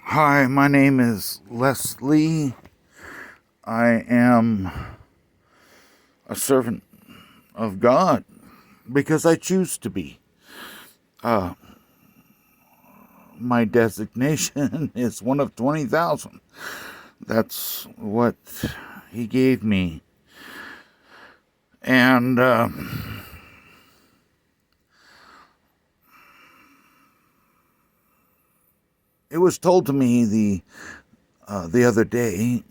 Hi, my name is Leslie. I am a servant of God because I choose to be. My designation is one of 20,000. That's what He gave me. And it was told to me the other day,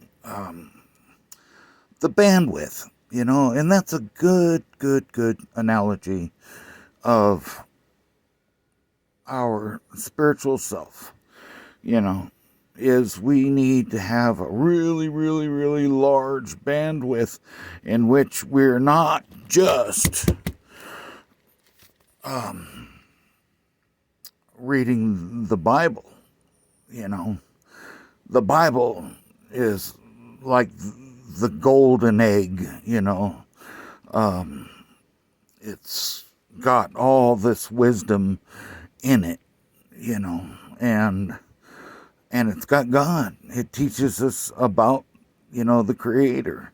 the bandwidth, and that's a good analogy of our spiritual self, you know, is we need to have a really large bandwidth in which we're not just reading the Bible, you know. The Bible is like the golden egg, It's got all this wisdom in it, you know, and it's got God. It teaches us about, the Creator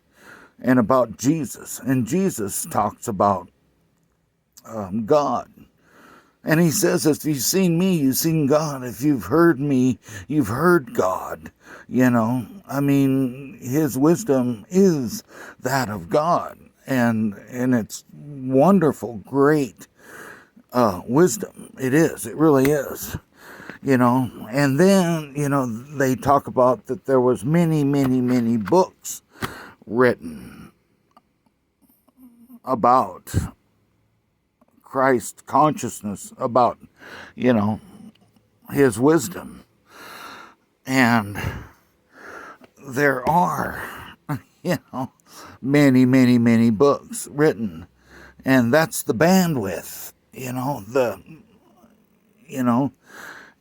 and about Jesus. And Jesus talks about God. And he says, if you've seen me, you've seen God. If you've heard me, you've heard God. I mean, his wisdom is that of God. And it's wonderful, great wisdom. It is. It really is. And then, they talk about that there was many books written about Christ consciousness, about, his wisdom. And there are, many books written. And that's the bandwidth,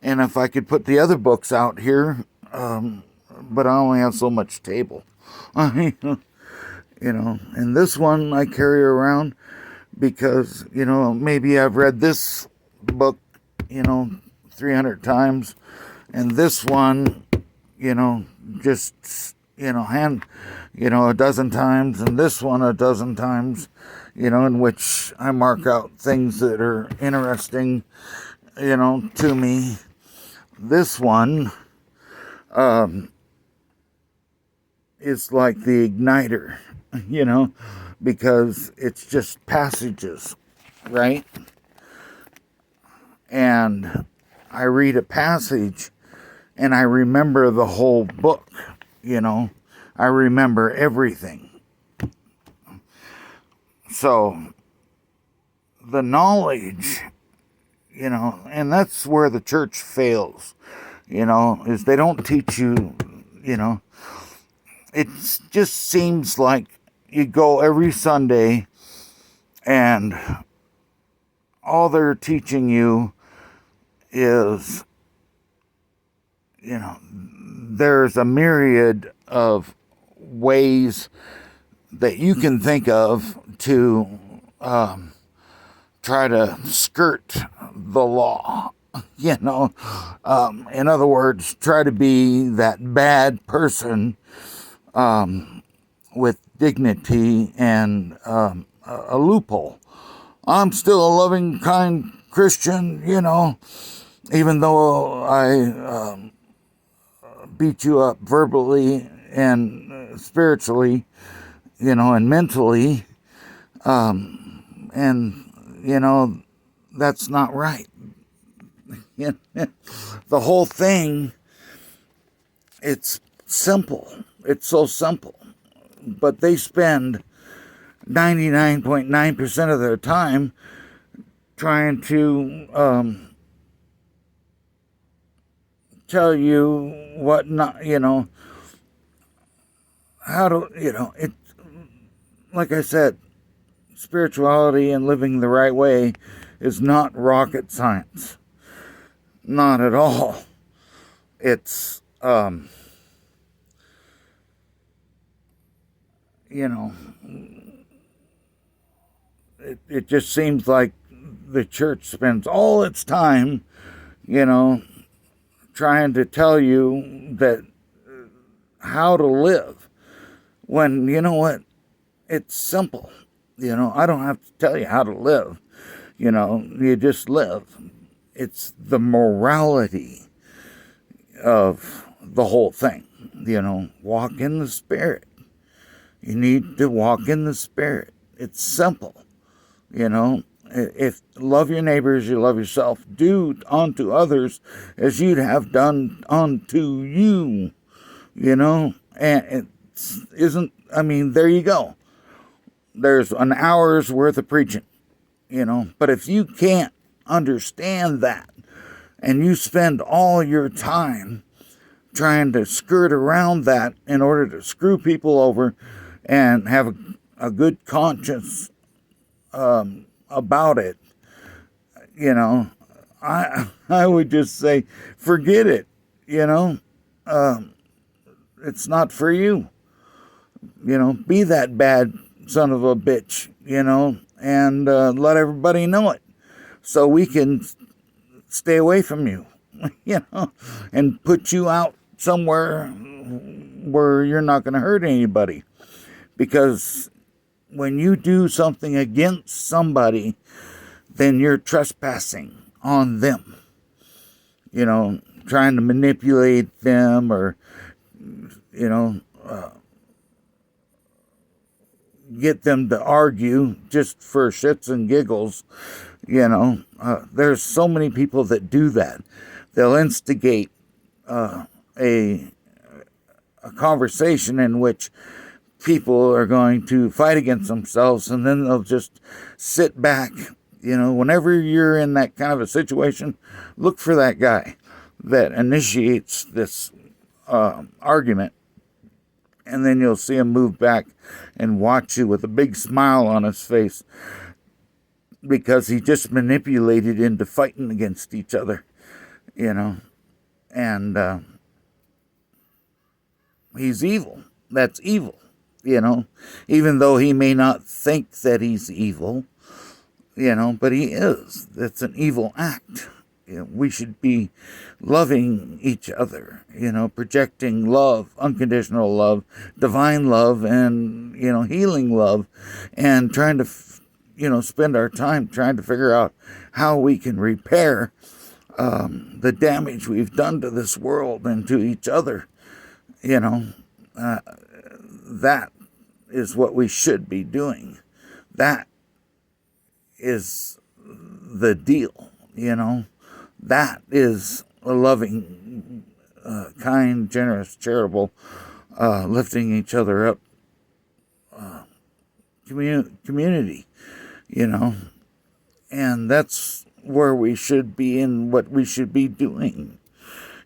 and if I could put the other books out here, but I only have so much table, and this one I carry around because, maybe I've read this book, 300 times, and this one, just, a dozen times, and this one a dozen times, in which I mark out things that are interesting, to me. This one is like the igniter, because it's just passages, right? And I read a passage and I remember the whole book, I remember everything. So the knowledge, and that's where the church fails, is they don't teach you, it just seems like you go every Sunday and all they're teaching you is, there's a myriad of ways that you can think of to try to skirt the law. In other words, try to be that bad person with dignity and a loophole. I'm still a loving, kind Christian, even though I beat you up verbally and spiritually, and mentally, and, that's not right. The whole thing, it's simple. It's so simple. But they spend 99.9% of their time trying to tell you what not, how to, it, like I said, spirituality and living the right way is not rocket science. Not at all. It's, it just seems like the church spends all its time, trying to tell you that how to live, when you know what, it's simple. I don't have to tell you how to live. You just live. It's the morality of the whole thing. Walk in the Spirit. You need to walk in the Spirit. It's simple. If love your neighbor as you love yourself, do unto others as you'd have done unto you. And it isn't, there you go. There's an hour's worth of preaching, but if you can't understand that, and you spend all your time trying to skirt around that in order to screw people over and have a good conscience about it, I would just say, forget it. It's not for you. Be that bad son of a bitch, and let everybody know it, so we can stay away from you, and put you out somewhere where you're not going to hurt anybody. Because when you do something against somebody, then you're trespassing on them, trying to manipulate them, or get them to argue just for shits and giggles. There's so many people that do that. They'll instigate a conversation in which people are going to fight against themselves, and then they'll just sit back. Whenever you're in that kind of a situation, look for that guy that initiates this argument, and then you'll see him move back and watch you with a big smile on his face, because he just manipulated into fighting against each other, and he's evil. That's evil, even though he may not think that he's evil, but he is. That's an evil act. We should be loving each other, projecting love, unconditional love, divine love, and, healing love, and trying to, spend our time trying to figure out how we can repair the damage we've done to this world and to each other. That is what we should be doing. That is the deal, That is a loving, kind, generous, charitable, lifting each other up community, and that's where we should be and what we should be doing,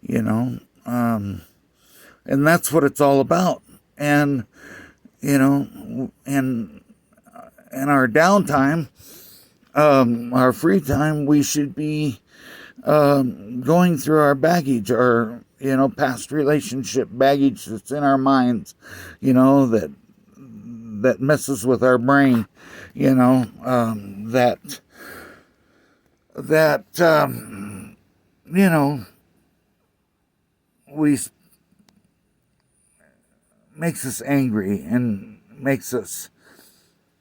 and that's what it's all about. And, and our downtime, our free time, we should be going through our baggage, our past relationship baggage that's in our minds, that messes with our brain, that we makes us angry and makes us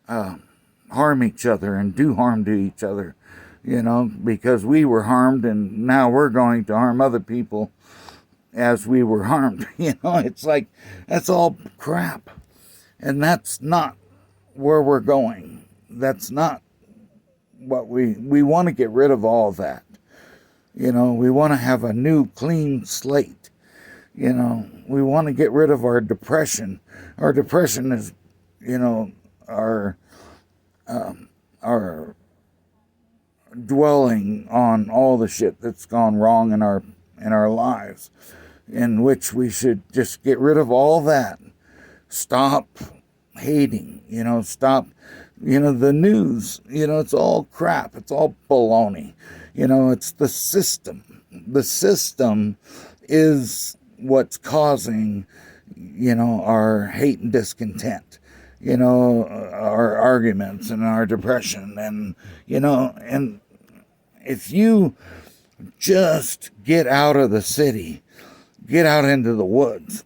harm each other and do harm to each other, because we were harmed, and now we're going to harm other people as we were harmed. It's like, that's all crap. And that's not where we're going. That's not what we want to get rid of all that. We want to have a new clean slate. We want to get rid of our depression. Our depression is, our dwelling on all the shit that's gone wrong in our lives, in which we should just get rid of all that. Stop hating, stop, the news, it's all crap. It's all baloney. It's the system. The system is what's causing, our hate and discontent, our arguments and our depression. And, and if you Just get out of the city, get out into the woods,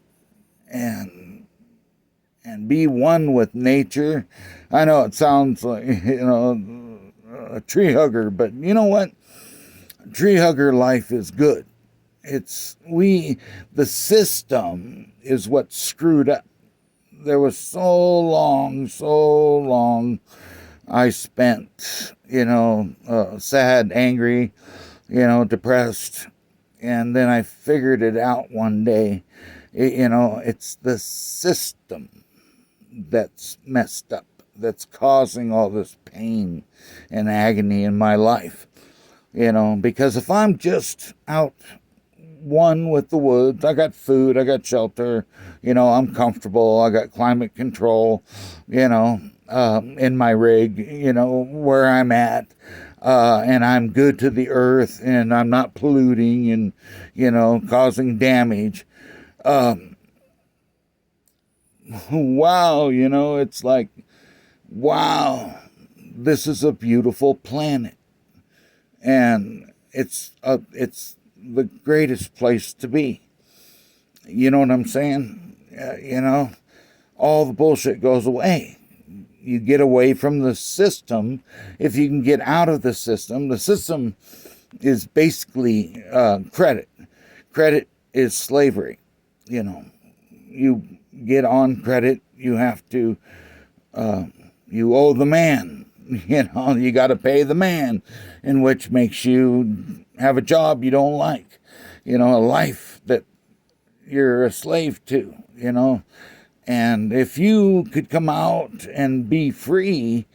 and be one with nature. I know it sounds like, a tree hugger, but you know what? Tree hugger life is good. The system is what screwed up. There was so long I spent, sad, angry, depressed. And then I figured it out one day. It's the system that's messed up, that's causing all this pain and agony in my life. Because if I'm just out one with the woods, I got food, I got shelter, I'm comfortable, I got climate control, in my rig, where I'm at, and I'm good to the earth, and I'm not polluting and, causing damage. Wow, it's like, wow, this is a beautiful planet. And it's the greatest place to be. You know what I'm saying? All the bullshit goes away. You get away from the system. If you can get out of the system is basically credit. Credit is slavery. You get on credit, you have to, you owe the man. You got to pay the man, in which makes you have a job you don't like, a life that you're a slave to, And if you could come out and be free,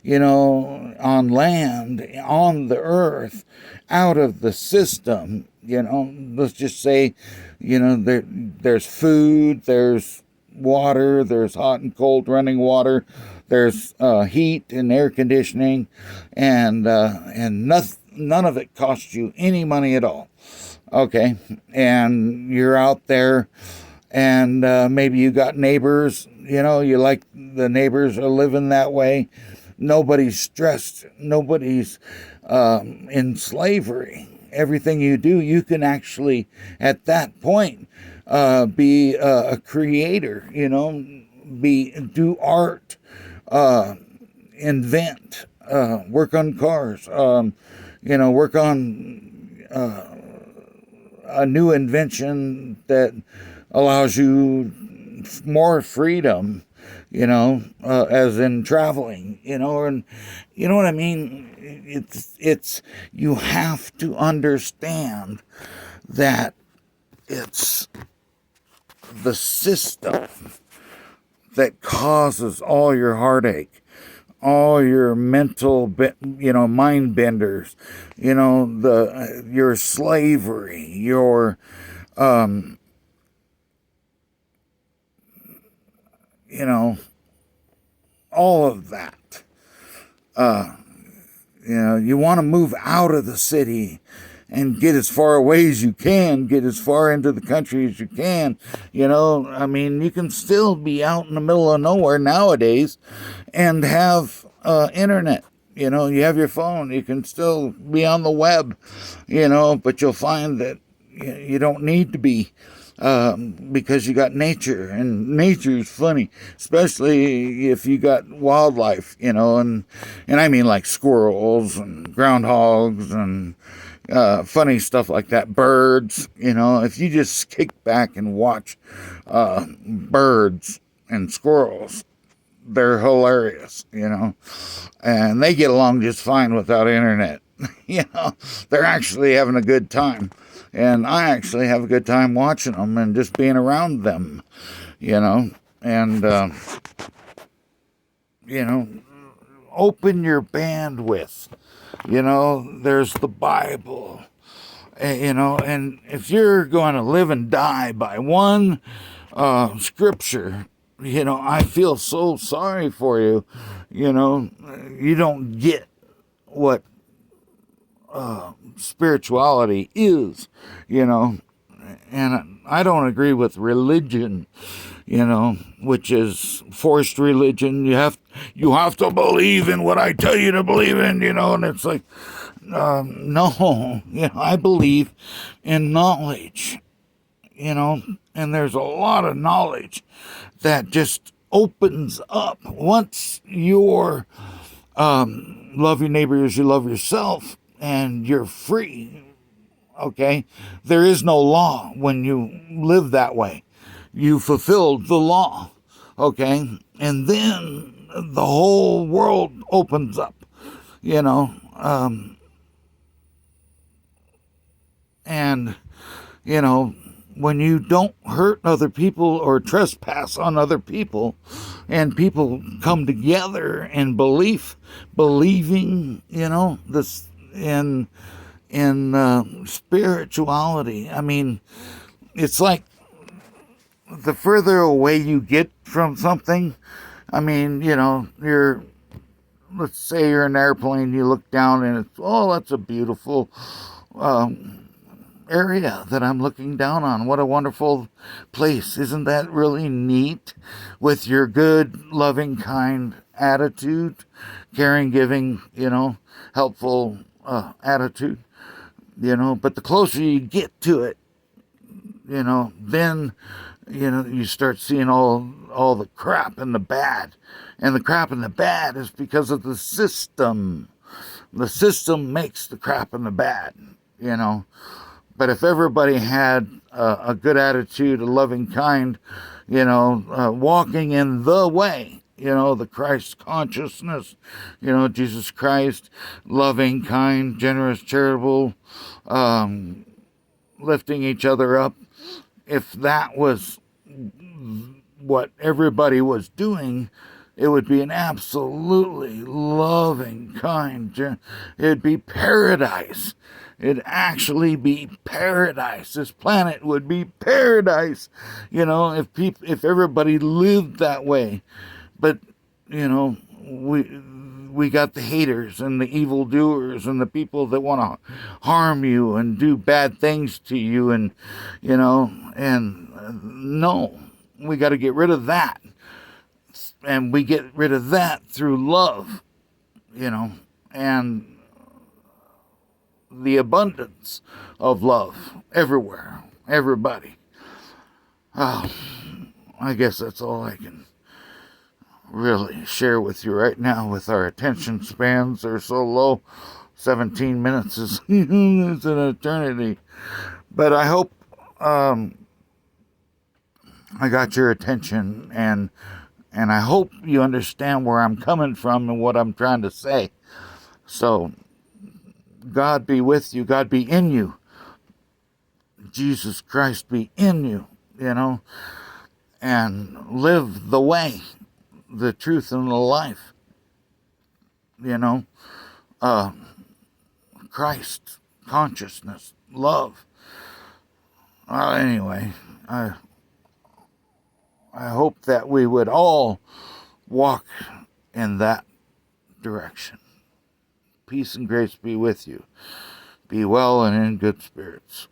on land, on the earth, out of the system, let's just say, there's food, there's water, there's hot and cold running water, there's heat and air conditioning, and none of it costs you any money at all. Okay, and you're out there, and maybe you got neighbors, you like the neighbors are living that way. Nobody's stressed. Nobody's in slavery. Everything you do, you can actually, at that point, be a creator, do art, invent, work on cars, work on a new invention that allows you more freedom, as in traveling, and you know what I mean? It's, you have to understand that it's the system that causes all your heartache, all your mental, mind benders, your slavery, your, all of that. You want to move out of the city and get as far away as you can, get as far into the country as you can. You can still be out in the middle of nowhere nowadays and have internet. You have your phone. You can still be on the web, but you'll find that you don't need to be, because you got nature, and nature's funny, especially if you got wildlife, and I mean like squirrels and groundhogs and funny stuff like that. Birds, if you just kick back and watch birds and squirrels, they're hilarious, and they get along just fine without internet. They're actually having a good time. And I actually have a good time watching them and just being around them, and, open your bandwidth. There's the Bible, and if you're going to live and die by one scripture, I feel so sorry for you. You don't get what spirituality is, and I don't agree with religion, which is forced religion. You have to believe in what I tell you to believe in, and it's like, No, I believe in knowledge, and there's a lot of knowledge that just opens up once you're love your neighbor as you love yourself, and you're free. Okay, there is no law when you live that way. You fulfilled the law. Okay, and then the whole world opens up. You know, and you know when you don't hurt other people or trespass on other people, and people come together in believing, this in spirituality. I mean, it's like the further away you get from something. I mean, let's say you're in an airplane, you look down and it's, oh, that's a beautiful area that I'm looking down on. What a wonderful place. Isn't that really neat? With your good, loving, kind attitude, caring, giving, helpful attitude, but the closer you get to it, then, you start seeing all the crap and the bad. And the crap and the bad is because of the system. The system makes the crap and the bad, But if everybody had a good attitude, a loving kind, walking in the way, the Christ consciousness, Jesus Christ, loving, kind, generous, charitable, lifting each other up. If that was what everybody was doing, it would be an absolutely loving, kind, it'd be paradise. It'd actually be paradise. This planet would be paradise, if everybody lived that way. But, we got the haters and the evildoers and the people that want to harm you and do bad things to you, and no, we got to get rid of that. And we get rid of that through love, and the abundance of love everywhere, everybody. Oh, I guess that's all I can really share with you right now, with our attention spans are so low. 17 minutes is it's an eternity. But I hope I got your attention, and I hope you understand where I'm coming from and what I'm trying to say. So, God be with you. God be in you. Jesus Christ be in you, and live the way, the truth, and the life, Christ consciousness, love. Anyway, I hope that we would all walk in that direction. Peace and grace be with you. Be well and in good spirits.